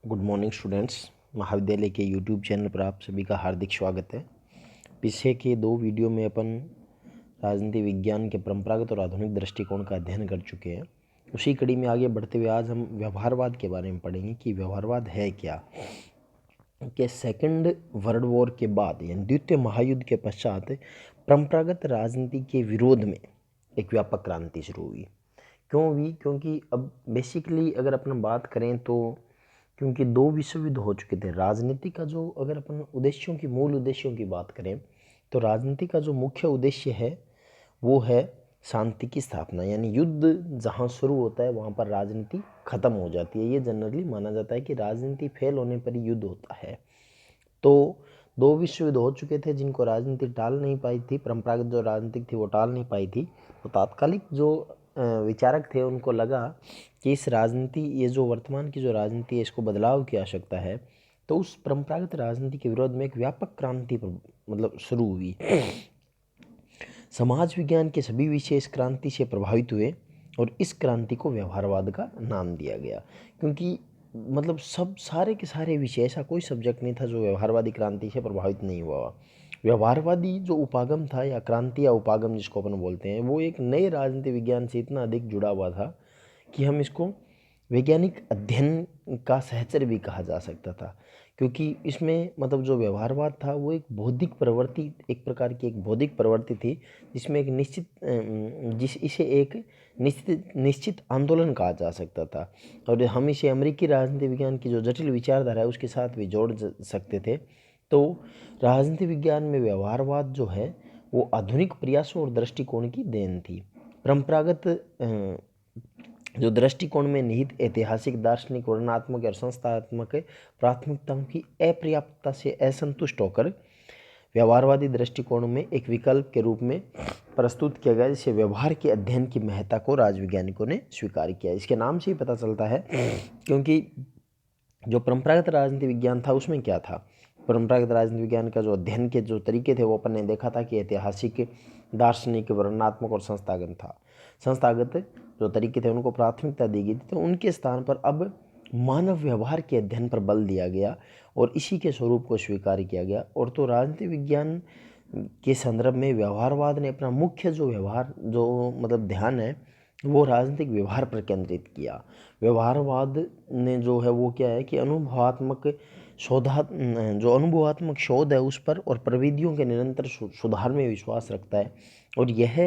Good morning students. महाविद्यालय के YouTube channel पर आप सभी का हार्दिक स्वागत है। पीछे के 2 वीडियो में अपन राजनीति विज्ञान के परंपरागत और आधुनिक दृष्टिकोण का अध्ययन कर चुके हैं। उसी कड़ी में आगे बढ़ते हुए आज हम व्यवहारवाद के बारे में पढ़ेंगे कि व्यवहारवाद है क्या। कि सेकंड वर्ल्ड वॉर के बाद यानी द्वितीय महायुद्ध के पश्चात परंपरागत राजनीति के विरोध में एक व्यापक क्रांति शुरू हुई। क्यों हुई? क्योंकि अब बेसिकली अगर अपन बात करें तो क्योंकि 2 विश्व युद्ध हो चुके थे। राजनीति का जो अगर अपन उद्देश्यों की मूल उद्देश्यों की बात करें तो राजनीति का जो मुख्य उद्देश्य है वो है शांति की स्थापना, यानी युद्ध जहाँ शुरू होता है वहाँ पर राजनीति खत्म हो जाती है। ये जनरली माना जाता है कि राजनीति फेल होने पर ही युद्ध होता है। तो 2 विश्व युद्ध हो चुके थे जिनको राजनीति टाल नहीं पाई थी, परंपरागत जो राजनीतिक थी वो टाल नहीं पाई थी। तो तात्कालिक जो विचारक थे उनको लगा कि इस राजनीति ये जो वर्तमान की जो राजनीति है इसको बदलाव की आवश्यकता है। तो उस परंपरागत राजनीति के विरोध में एक व्यापक क्रांति शुरू हुई। समाज विज्ञान के सभी विषय इस क्रांति से प्रभावित हुए और इस क्रांति को व्यवहारवाद का नाम दिया गया। क्योंकि सब सारे के सारे विषय, ऐसा कोई सब्जेक्ट नहीं था जो व्यवहारवादी क्रांति से प्रभावित नहीं हुआ। व्यवहारवादी जो उपागम था या क्रांति या उपागम जिसको अपन बोलते हैं, वो एक नए राजनीति विज्ञान से इतना अधिक जुड़ा हुआ था कि हम इसको वैज्ञानिक अध्ययन का सहचर भी कहा जा सकता था। क्योंकि इसमें जो व्यवहारवाद था वो एक बौद्धिक प्रवृत्ति, एक प्रकार की एक बौद्धिक प्रवृत्ति थी जिसमें एक निश्चित आंदोलन कहा जा सकता था। और हम इसे अमेरिकी राजनीति विज्ञान की जो जटिल विचारधारा है उसके साथ भी जोड़ सकते थे। तो राजनीति विज्ञान में व्यवहारवाद जो है वो आधुनिक प्रयासों और दृष्टिकोण की देन थी। परंपरागत जो दृष्टिकोण में निहित ऐतिहासिक, दार्शनिक, वर्णनात्मक और संस्थात्मक प्राथमिकताओं की अपर्याप्तता से असंतुष्ट होकर व्यवहारवादी दृष्टिकोण में एक विकल्प के रूप में प्रस्तुत किया गया, जिसे व्यवहार के अध्ययन की महत्ता को राजवैज्ञानिकों ने स्वीकार किया। इसके नाम से ही पता चलता है, क्योंकि जो परंपरागत राजनीति विज्ञान था उसमें क्या था। परंपरागत राजनीति विज्ञान का जो अध्ययन के जो तरीके थे वो अपन ने देखा था कि ऐतिहासिक, दार्शनिक, वर्णनात्मक और संस्थागत जो तरीके थे उनको प्राथमिकता दी गई थी। तो उनके स्थान पर अब मानव व्यवहार के अध्ययन पर बल दिया गया और इसी के स्वरूप को स्वीकार किया गया। और तो राजनीति विज्ञान के संदर्भ में व्यवहारवाद ने अपना मुख्य ध्यान है वो राजनीतिक व्यवहार पर केंद्रित किया। व्यवहारवाद ने जो है वो क्या है कि अनुभवात्मक शोध है उस पर और प्रविधियों के निरंतर सुधार में विश्वास रखता है। और यह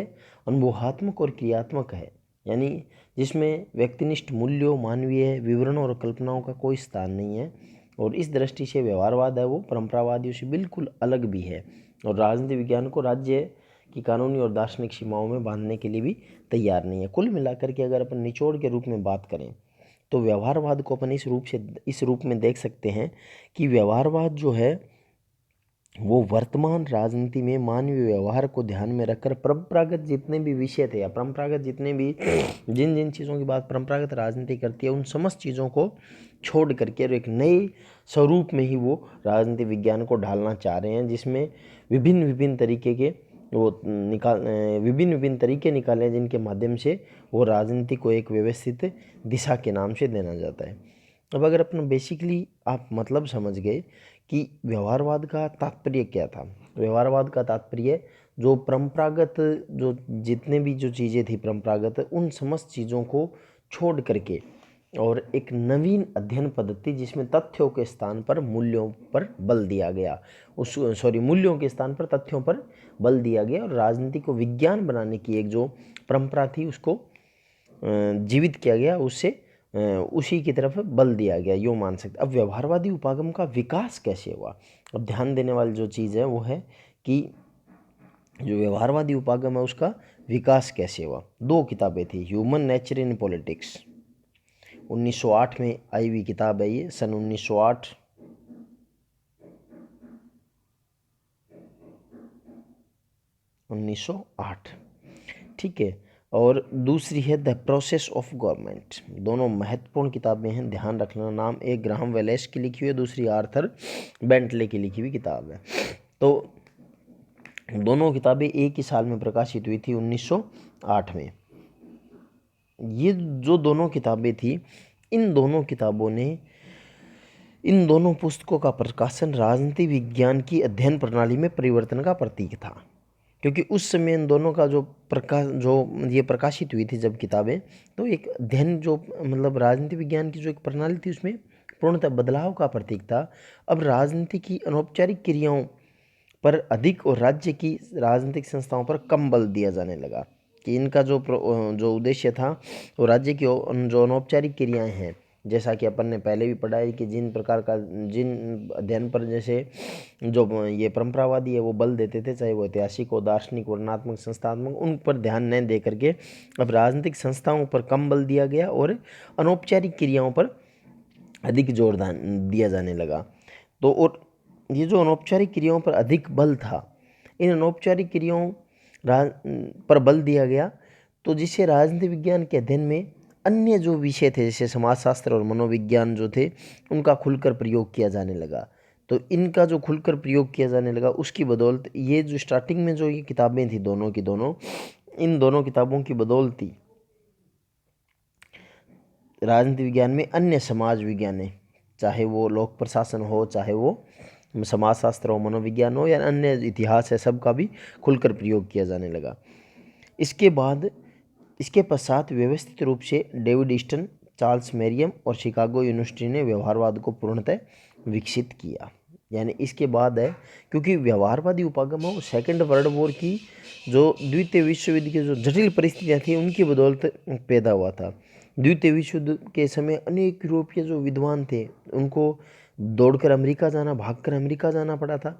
अनुभवात्मक और क्रियात्मक है, यानी जिसमें व्यक्तिनिष्ठ मूल्यों, मानवीय विवरणों और कल्पनाओं का कोई स्थान नहीं है। और इस दृष्टि से व्यवहारवाद है वो परंपरावादियों से बिल्कुल अलग भी है और राजनीति विज्ञान को राज्य की कानूनी और दार्शनिक सीमाओं में बांधने के लिए भी तैयार नहीं है। कुल मिलाकर के अगर अपन निचोड़ के रूप में बात करें तो व्यवहारवाद को अपन इस रूप में देख सकते हैं कि व्यवहारवाद जो है वो वर्तमान राजनीति में मानवीय व्यवहार को ध्यान में रखकर परंपरागत जितने भी विषय थे या परंपरागत जितने भी जिन जिन चीज़ों की बात परंपरागत राजनीति करती है उन समस्त चीज़ों को छोड़ करके और एक नए स्वरूप में ही वो राजनीति विज्ञान को ढालना चाह रहे हैं, जिसमें विभिन्न विभिन्न तरीके निकाले हैं जिनके माध्यम से वो राजनीति को एक व्यवस्थित दिशा के नाम से देना जाता है। अब अगर अपन बेसिकली आप समझ गए कि व्यवहारवाद का तात्पर्य क्या था। व्यवहारवाद का तात्पर्य जो परंपरागत जो जितने भी जो चीज़ें थी परंपरागत, उन समस्त चीज़ों को छोड़ करके और एक नवीन अध्ययन पद्धति जिसमें तथ्यों के स्थान पर मूल्यों पर बल दिया गया, मूल्यों के स्थान पर तथ्यों पर बल दिया गया और राजनीति को विज्ञान बनाने की एक जो परंपरा थी उसको जीवित किया गया, उससे उसी की तरफ बल दिया गया, यूँ मान सकते। अब व्यवहारवादी उपागम का विकास कैसे हुआ, अब ध्यान देने वाली जो चीज़ है वो है कि जो व्यवहारवादी उपागम है उसका विकास कैसे हुआ। 2 किताबें थी, ह्यूमन नेचर इन पॉलिटिक्स 1908 में आई हुई किताब है ये, सन 1908। ठीक है। और दूसरी है द प्रोसेस ऑफ गवर्नमेंट। दोनों महत्वपूर्ण किताबें हैं, ध्यान रखना नाम। एक ग्राहम वेलेस की लिखी हुई है, दूसरी आर्थर बेंटले की लिखी हुई किताब है। तो दोनों किताबें एक ही साल में प्रकाशित हुई थी, 1908 में। ये जो दोनों किताबें थी, इन दोनों किताबों ने इन दोनों पुस्तकों का प्रकाशन राजनीति विज्ञान की अध्ययन प्रणाली में परिवर्तन का प्रतीक था, क्योंकि उस समय इन दोनों का जो ये प्रकाशित हुई थी जब किताबें, तो एक अध्ययन जो मतलब राजनीति विज्ञान की जो एक प्रणाली थी उसमें पूर्णतः बदलाव का प्रतीक था। अब राजनीति की अनौपचारिक क्रियाओं पर अधिक और राज्य की राजनीतिक संस्थाओं पर कम बल दिया जाने लगा, कि इनका जो उद्देश्य था वो राज्य की जो अनौपचारिक क्रियाएं हैं, जैसा कि अपन ने पहले भी पढ़ा है कि जिन अध्ययन पर जैसे जो ये परंपरावादी है वो बल देते थे, चाहे वो ऐतिहासिक हो, दार्शनिक, वर्णनात्मक, संस्थात्मक, उन पर ध्यान न दे करके अब राजनीतिक संस्थाओं पर कम बल दिया गया और अनौपचारिक क्रियाओं पर अधिक जोर दिया जाने लगा। तो और ये जो अनौपचारिक क्रियाओं पर अधिक बल था, इन अनौपचारिक क्रियाओं पर बल दिया गया, तो जिससे राजनीति विज्ञान के अध्ययन में अन्य जो विषय थे जैसे समाजशास्त्र और मनोविज्ञान जो थे उनका खुलकर प्रयोग किया जाने लगा। तो इनका जो खुलकर प्रयोग किया जाने लगा उसकी बदौलत ये जो स्टार्टिंग में जो ये किताबें थी दोनों की दोनों, इन दोनों किताबों की बदौलत ही राजनीति विज्ञान में अन्य समाज विज्ञान है, चाहे वो लोक प्रशासन हो, चाहे वो समाजशास्त्र हो, मनोविज्ञान हो, या अन्य इतिहास है, सबका भी खुलकर प्रयोग किया जाने लगा। इसके पश्चात व्यवस्थित रूप से डेविड ईस्टन, चार्ल्स मेरियम और शिकागो यूनिवर्सिटी ने व्यवहारवाद को पूर्णतः विकसित किया। यानी इसके बाद है, क्योंकि व्यवहारवादी उपागम है वो सेकेंड वर्ल्ड वॉर की जो द्वितीय विश्व युद्ध की जो जटिल परिस्थितियाँ थी उनकी बदौलत पैदा हुआ था। द्वितीय विश्व युद्ध के समय अनेक यूरोपीय जो विद्वान थे उनको दौड़कर अमेरिका जाना, भागकर अमेरिका जाना पड़ा था,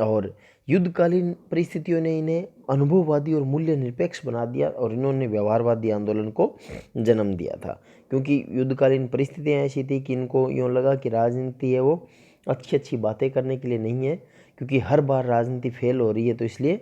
और युद्धकालीन परिस्थितियों ने इन्हें अनुभववादी और मूल्य निरपेक्ष बना दिया और इन्होंने व्यवहारवादी आंदोलन को जन्म दिया था। क्योंकि युद्धकालीन परिस्थितियाँ ऐसी थी कि इनको यूँ लगा कि राजनीति है वो अच्छी अच्छी बातें करने के लिए नहीं है, क्योंकि हर बार राजनीति फेल हो रही है, तो इसलिए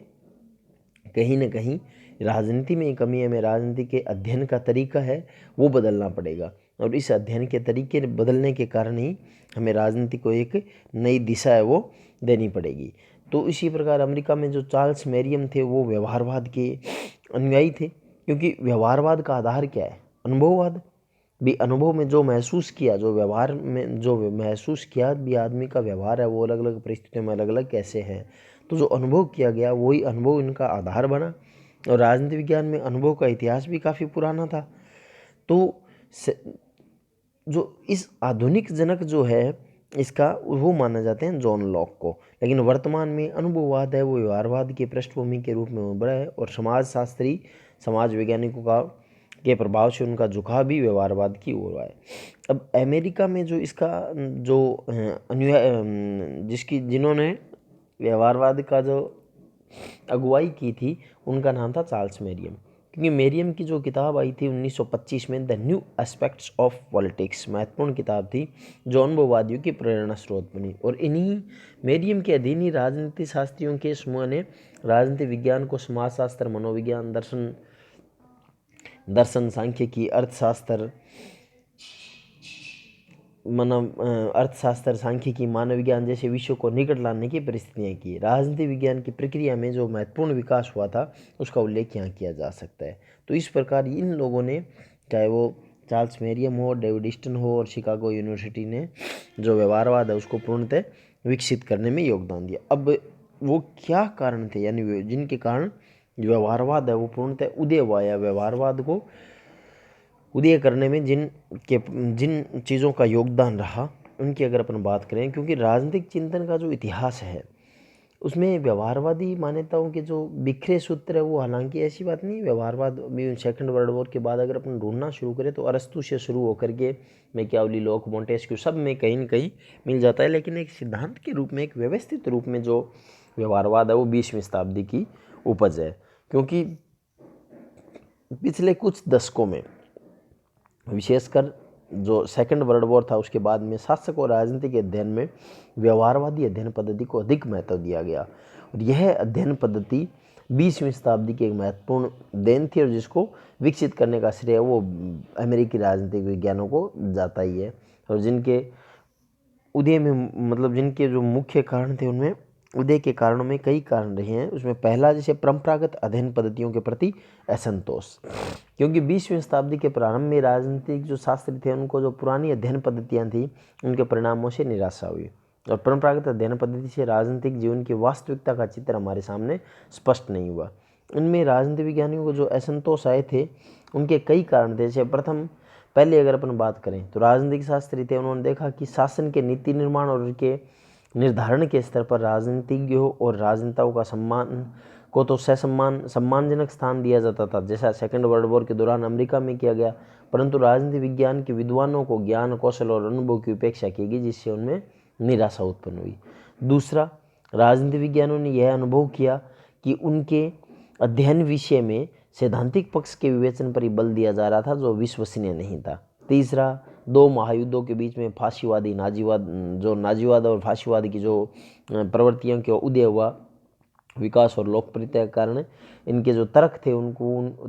कहीं ना कहीं राजनीति में कमी है, हमें राजनीति के अध्ययन का तरीका है वो बदलना पड़ेगा, और इस अध्ययन के तरीके बदलने के कारण ही हमें राजनीति को एक नई दिशा है वो देनी पड़ेगी। तो इसी प्रकार अमेरिका में जो चार्ल्स मेरियम थे वो व्यवहारवाद के अनुयायी थे, क्योंकि व्यवहारवाद का आधार क्या है? अनुभववाद। भी अनुभव में जो महसूस किया, जो व्यवहार में जो महसूस किया भी आदमी का व्यवहार है वो अलग अलग परिस्थितियों में अलग अलग कैसे है, तो जो अनुभव किया गया वही अनुभव इनका आधार बना। और राजनीति विज्ञान में अनुभव का इतिहास भी काफ़ी पुराना था। तो जो इस आधुनिक जनक जो है इसका वो माना जाते हैं जॉन लॉक को, लेकिन वर्तमान में अनुभववाद है वो व्यवहारवाद की पृष्ठभूमि के रूप में उभरा है, और समाजशास्त्री समाज वैज्ञानिकों के प्रभाव से उनका झुकाव भी व्यवहारवाद की ओर है। अब अमेरिका में जो इसका जो अनुयायी जिन्होंने व्यवहारवाद का जो अगुवाई की थी उनका नाम था चार्ल्स मेरियम, क्योंकि मेरियम की जो किताब आई थी 1925 में the new aspects of politics महत्वपूर्ण किताब थी जो अनुभववादियों की प्रेरणा स्रोत बनी। और इन्हीं मेरियम के अधीन ही राजनीति शास्त्रियों के समूह ने राजनीति विज्ञान को समाजशास्त्र, मनोविज्ञान, दर्शन, सांख्यिकी, अर्थशास्त्र, सांख्यिकी, मानव विज्ञान जैसे विषयों को निकट लाने की परिस्थितियाँ की। राजनीति विज्ञान की प्रक्रिया में जो महत्वपूर्ण विकास हुआ था उसका उल्लेख यहाँ किया जा सकता है। तो इस प्रकार इन लोगों ने, चाहे वो चार्ल्स मेरियम हो, डेविड ईस्टन हो, और शिकागो यूनिवर्सिटी ने जो व्यवहारवाद है उसको पूर्णतः विकसित करने में योगदान दिया। अब वो क्या कारण थे, यानी जिनके कारण व्यवहारवाद है वो पूर्णतः उदय हुआ, या व्यवहारवाद को उदय करने में जिन चीज़ों का योगदान रहा उनकी अगर अपन बात करें, क्योंकि राजनीतिक चिंतन का जो इतिहास है उसमें व्यवहारवादी मान्यताओं के जो बिखरे सूत्र है वो, हालांकि ऐसी बात नहीं, व्यवहारवाद भी सेकंड वर्ल्ड वॉर के बाद अगर अपन ढूंढना शुरू करें तो अरस्तु से शुरू होकर के मैकियावली, लॉक, मोंटेस्क्यू सब में कहीं न कहीं मिल जाता है, लेकिन एक सिद्धांत के रूप में, एक व्यवस्थित रूप में जो व्यवहारवाद है वो 20वीं शताब्दी की उपज है। क्योंकि पिछले कुछ दशकों में, विशेषकर जो सेकंड वर्ल्ड वॉर था उसके बाद में, शासक और राजनीति के अध्ययन में व्यवहारवादी अध्ययन पद्धति को अधिक महत्व दिया गया, और यह अध्ययन पद्धति 20वीं शताब्दी की एक महत्वपूर्ण देन थी, और जिसको विकसित करने का श्रेय वो अमेरिकी राजनीतिक विज्ञानों को जाता ही है। और जिनके उदय में, मतलब जिनके जो मुख्य कारण थे उनमें उदय के कारणों में कई कारण रहे हैं। उसमें पहला, जैसे परंपरागत अध्ययन पद्धतियों के प्रति असंतोष, क्योंकि 20वीं शताब्दी के प्रारंभ में राजनीतिक जो शास्त्री थे उनको जो पुरानी अध्ययन पद्धतियाँ थी उनके परिणामों से निराशा हुई, और परंपरागत अध्ययन पद्धति से राजनीतिक जीवन की वास्तविकता का चित्र हमारे सामने स्पष्ट नहीं हुआ। इनमें राजनीति विज्ञानियों को जो असंतोष आए थे उनके कई कारण थे। जैसे प्रथम, पहले अगर अपन बात करें तो राजनीतिक शास्त्री थे, उन्होंने देखा कि शासन के नीति निर्माण और उनके निर्धारण के स्तर पर राजनीतिज्ञों और राजनेताओं का सम्मान को तो सम्मानजनक स्थान दिया जाता था, जैसा सेकेंड वर्ल्ड वॉर के दौरान अमेरिका में किया गया, परंतु राजनीति विज्ञान के विद्वानों को ज्ञान, कौशल और अनुभव की उपेक्षा की गई, जिससे उनमें निराशा उत्पन्न हुई। दूसरा, राजनीति विज्ञानों ने यह अनुभव किया कि उनके अध्ययन विषय में सैद्धांतिक पक्ष के विवेचन पर ही बल दिया जा रहा था, जो विश्वसनीय नहीं था। तीसरा, दो महायुद्धों के बीच में फांसीवादी नाजीवाद और फांसीवाद की जो प्रवृत्तियों के उदय हुआ, विकास और लोकप्रियता के कारण इनके जो तर्क थे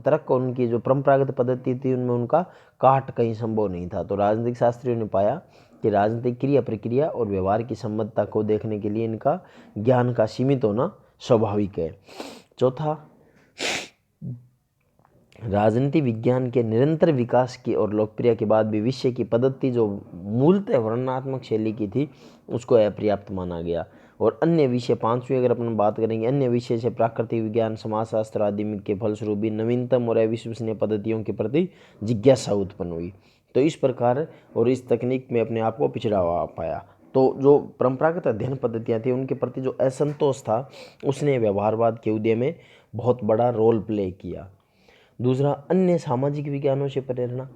तर्क और उनकी जो परंपरागत पद्धति थी उनमें उनका काट कहीं संभव नहीं था। तो राजनीतिक शास्त्रियों ने पाया कि राजनीतिक क्रिया प्रक्रिया और व्यवहार की संबद्धता को देखने के लिए इनका ज्ञान का सीमित होना स्वाभाविक है। चौथा, राजनीति विज्ञान के निरंतर विकास की और लोकप्रिय के बाद भी विषय की पद्धति जो मूलतः वर्णनात्मक शैली की थी उसको अपर्याप्त माना गया, और अन्य विषय, पांचवी अगर अपन बात करेंगे, अन्य विषय से प्राकृतिक विज्ञान, समाजशास्त्र आदि के फलस्वरूप भी नवीनतम और अविश्वसनीय पद्धतियों के प्रति जिज्ञासा उत्पन्न हुई। तो इस प्रकार और इस तकनीक में अपने आप को पिछड़ा हुआ पाया। तो जो परंपरागत अध्ययन पद्धतियाँ थी उनके प्रति जो असंतोष था उसने व्यवहारवाद के उदय में बहुत बड़ा रोल प्ले किया। दूसरा, अन्य सामाजिक विज्ञानों से प्रेरणा।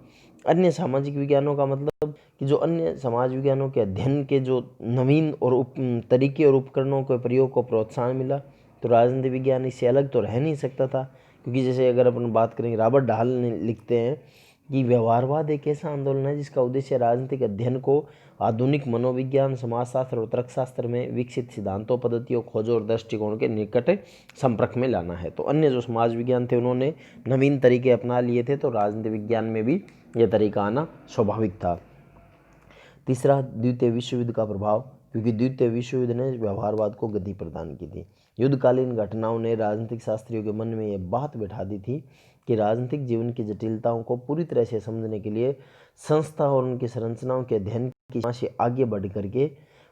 अन्य सामाजिक विज्ञानों का मतलब कि जो अन्य समाज विज्ञानों के अध्ययन के जो नवीन और तरीके और उपकरणों के प्रयोग को प्रोत्साहन मिला। तो राजनीति विज्ञान इससे अलग तो रह नहीं सकता था, क्योंकि जैसे अगर अपन बात करेंगे, रॉबर्ट ढाल लिखते हैं कि व्यवहारवाद एक ऐसा आंदोलन है जिसका उद्देश्य राजनीतिक अध्ययन को आधुनिक मनोविज्ञान, समाजशास्त्र और तर्कशास्त्र में विकसित सिद्धांतों, पद्धतियों, खोजों और दृष्टिकोण के निकट संपर्क में लाना है। तो अन्य जो समाज विज्ञान थे उन्होंने नवीन तरीके अपना लिए थे, तो राजनीति विज्ञान में भी यह तरीका आना स्वाभाविक था। तीसरा, द्वितीय विश्व युद्ध का प्रभाव, क्योंकि द्वितीय विश्व युद्ध ने व्यवहारवाद को गति प्रदान की थी। युद्धकालीन घटनाओं ने राजनीतिक शास्त्रियों के मन में यह बात बैठा दी थी कि राजनीतिक जीवन की जटिलताओं को पूरी तरह से समझने के लिए संस्था और उनकी संरचनाओं के अध्ययन की से आगे बढ़ करके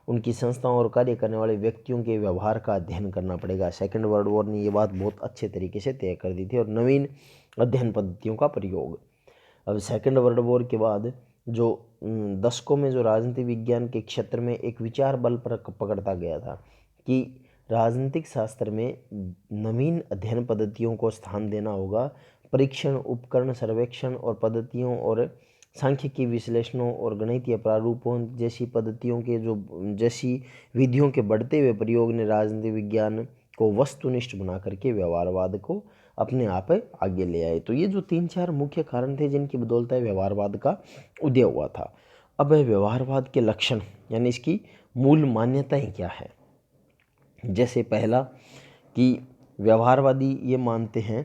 उनकी संस्थाओं और कार्य करने वाले व्यक्तियों के व्यवहार का अध्ययन करना पड़ेगा। सेकेंड वर्ल्ड वॉर ने ये बात बहुत अच्छे तरीके से तय कर दी थी, और नवीन अध्ययन पद्धतियों का प्रयोग। अब सेकेंड वर्ल्ड वॉर के बाद जो दशकों में जो राजनीति विज्ञान के क्षेत्र में एक विचार बल पर पकड़ता गया था कि राजनीतिक शास्त्र में नवीन अध्ययन पद्धतियों को स्थान देना होगा। परीक्षण, उपकरण, सर्वेक्षण और पद्धतियों और सांख्यिकी विश्लेषणों और गणितीय प्रारूपों जैसी पद्धतियों के जैसी विधियों के बढ़ते हुए प्रयोग ने राजनीति विज्ञान को वस्तुनिष्ठ बना करके व्यवहारवाद को अपने आप आगे ले आए। तो ये जो 3-4 मुख्य कारण थे जिनकी बदौलत व्यवहारवाद का उदय हुआ था। अब व्यवहारवाद के लक्षण यानी इसकी मूल मान्यताएं क्या है। जैसे पहला कि व्यवहारवादी ये मानते हैं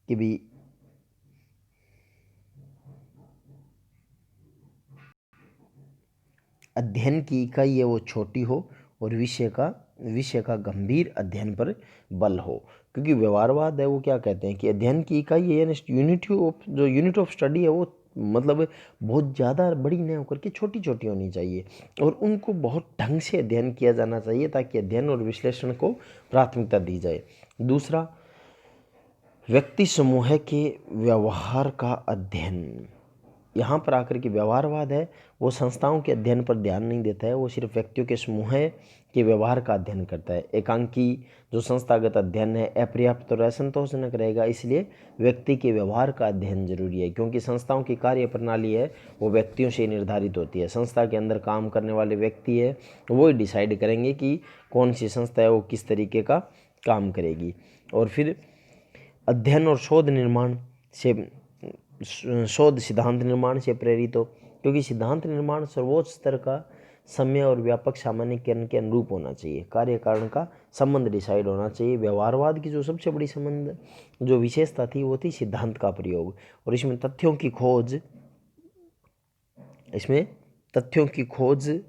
कि भी अध्ययन की इकाई है वो छोटी हो और विषय का गंभीर अध्ययन पर बल हो। क्योंकि व्यवहारवाद है वो क्या कहते हैं कि अध्ययन की इकाई है यानी यूनिट ऑफ स्टडी है वो मतलब बहुत ज़्यादा बड़ी नहीं होकर के छोटी छोटी होनी चाहिए, और उनको बहुत ढंग से अध्ययन किया जाना चाहिए ताकि अध्ययन और विश्लेषण को प्राथमिकता दी जाए। दूसरा, व्यक्ति समूह के व्यवहार का अध्ययन। यहाँ पर आकर के व्यवहारवाद है वो संस्थाओं के अध्ययन पर ध्यान नहीं देता है, वो सिर्फ व्यक्तियों के समूह के व्यवहार का अध्ययन करता है। एकांकी जो संस्थागत अध्ययन है अपर्याप्त और असंतोषजनक रहेगा, इसलिए व्यक्ति के व्यवहार का अध्ययन जरूरी है, क्योंकि संस्थाओं की कार्य प्रणाली है वो व्यक्तियों से निर्धारित होती है। संस्था के अंदर काम करने वाले व्यक्ति है वो डिसाइड करेंगे कि कौन सी संस्था है वो किस तरीके का काम करेगी। और फिर अध्ययन और शोध सिद्धांत निर्माण से प्रेरित हो, क्योंकि सिद्धांत निर्माण सर्वोच्च स्तर का समय और व्यापक सामान्यीकरण के अनुरूप होना चाहिए। कार्य कारण का संबंध डिसाइड होना चाहिए। व्यवहारवाद की जो सबसे बड़ी संबंध जो विशेषता थी वो थी सिद्धांत का प्रयोग, और इसमें तथ्यों की खोज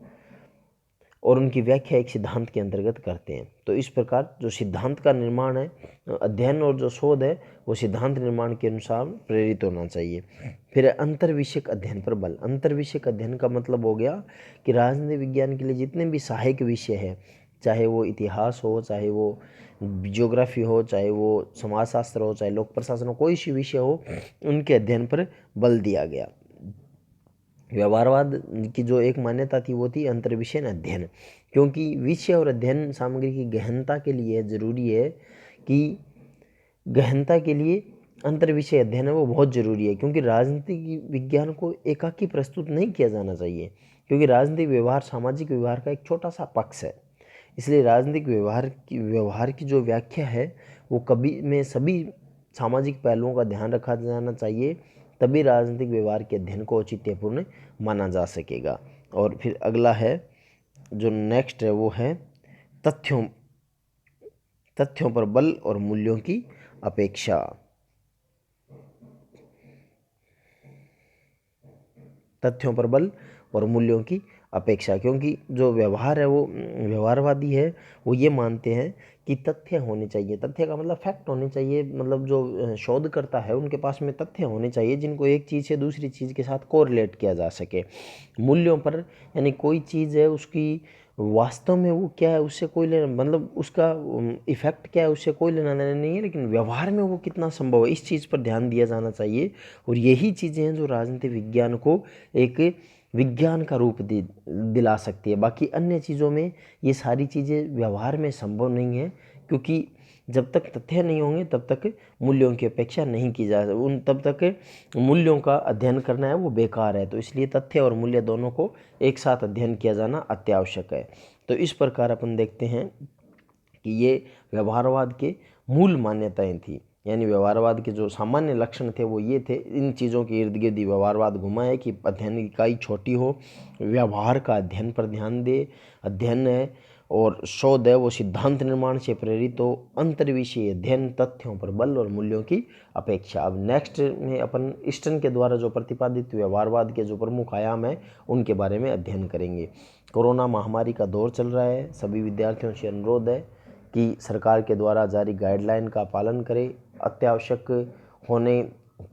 और उनकी व्याख्या एक सिद्धांत के अंतर्गत करते हैं। तो इस प्रकार जो सिद्धांत का निर्माण है, अध्ययन और जो शोध है, वो सिद्धांत निर्माण के अनुसार प्रेरित होना चाहिए। फिर अंतर्विषयक अध्ययन पर बल। अंतर्विषयक अध्ययन का मतलब हो गया कि राजनीति विज्ञान के लिए जितने भी सहायक विषय है, चाहे वो इतिहास हो, चाहे वो जियोग्राफी हो, चाहे वो समाजशास्त्र हो, चाहे लोक प्रशासन हो, कोई सी विषय हो, उनके अध्ययन पर बल दिया गया। व्यवहारवाद की जो एक मान्यता थी वो थी अंतर्विषय अध्ययन, क्योंकि विषय और अध्ययन सामग्री की गहनता के लिए जरूरी है कि गहनता के लिए अंतर्विषय अध्ययन है वो बहुत जरूरी है, क्योंकि राजनीतिक विज्ञान को एकाकी प्रस्तुत नहीं किया जाना चाहिए, क्योंकि राजनीतिक व्यवहार सामाजिक व्यवहार का एक छोटा सा पक्ष है। इसलिए राजनीतिक व्यवहार की जो व्याख्या है वो कभी में सभी सामाजिक पहलुओं का ध्यान रखा जाना चाहिए, तभी राजनीतिक व्यवहार के अध्ययन को औचित्यपूर्ण माना जा सकेगा। और फिर अगला है जो नेक्स्ट है वो है तथ्यों पर बल और मूल्यों की अपेक्षा। तथ्यों पर बल और मूल्यों की अपेक्षा, क्योंकि जो व्यवहार है वो व्यवहारवादी है, वो ये मानते हैं कि तथ्य होने चाहिए। तथ्य का मतलब फैक्ट होने चाहिए, मतलब जो शोधकर्ता है उनके पास में तथ्य होने चाहिए जिनको एक चीज़ से दूसरी चीज़ के साथ कोरिलेट किया जा सके। मूल्यों पर, यानी कोई चीज़ है उसकी वास्तव में वो क्या है उससे कोई लेना, मतलब उसका इफेक्ट क्या है उससे कोई लेना देना नहीं है, लेकिन व्यवहार में वो कितना संभव है इस चीज़ पर ध्यान दिया जाना चाहिए। और यही चीज़ें हैं जो राजनीति विज्ञान को एक विज्ञान का रूप दिला सकती है। बाकी अन्य चीज़ों में ये सारी चीज़ें व्यवहार में संभव नहीं है, क्योंकि जब तक तथ्य नहीं होंगे तब तक मूल्यों की अपेक्षा नहीं की जा तब तक मूल्यों का अध्ययन करना है वो बेकार है। तो इसलिए तथ्य और मूल्य दोनों को एक साथ अध्ययन किया जाना अत्यावश्यक है। तो इस प्रकार अपन देखते हैं कि ये व्यवहारवाद के मूल मान्यताएं थी, यानी व्यवहारवाद के जो सामान्य लक्षण थे वो ये थे। इन चीज़ों के इर्द गिर्द व्यवहारवाद घुमा है कि अध्ययन की इकाई छोटी हो, व्यवहार का अध्ययन पर ध्यान दे, अध्ययन है और शोध है वो सिद्धांत निर्माण से प्रेरित हो, अंतर्विषयी अध्ययन, तथ्यों पर बल और मूल्यों की अपेक्षा। अब नेक्स्ट में अपन ईस्टर्न के द्वारा जो प्रतिपादित व्यवहारवाद के जो प्रमुख आयाम है उनके बारे में अध्ययन करेंगे। कोरोना महामारी का दौर चल रहा है, सभी विद्यार्थियों से अनुरोध है कि सरकार के द्वारा जारी गाइडलाइन का पालन करें, अत्यावश्यक होने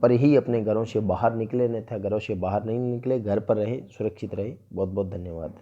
पर ही अपने घरों से बाहर निकले, अन्यथा घरों से बाहर नहीं निकले, घर पर रहें, सुरक्षित रहें। बहुत बहुत धन्यवाद।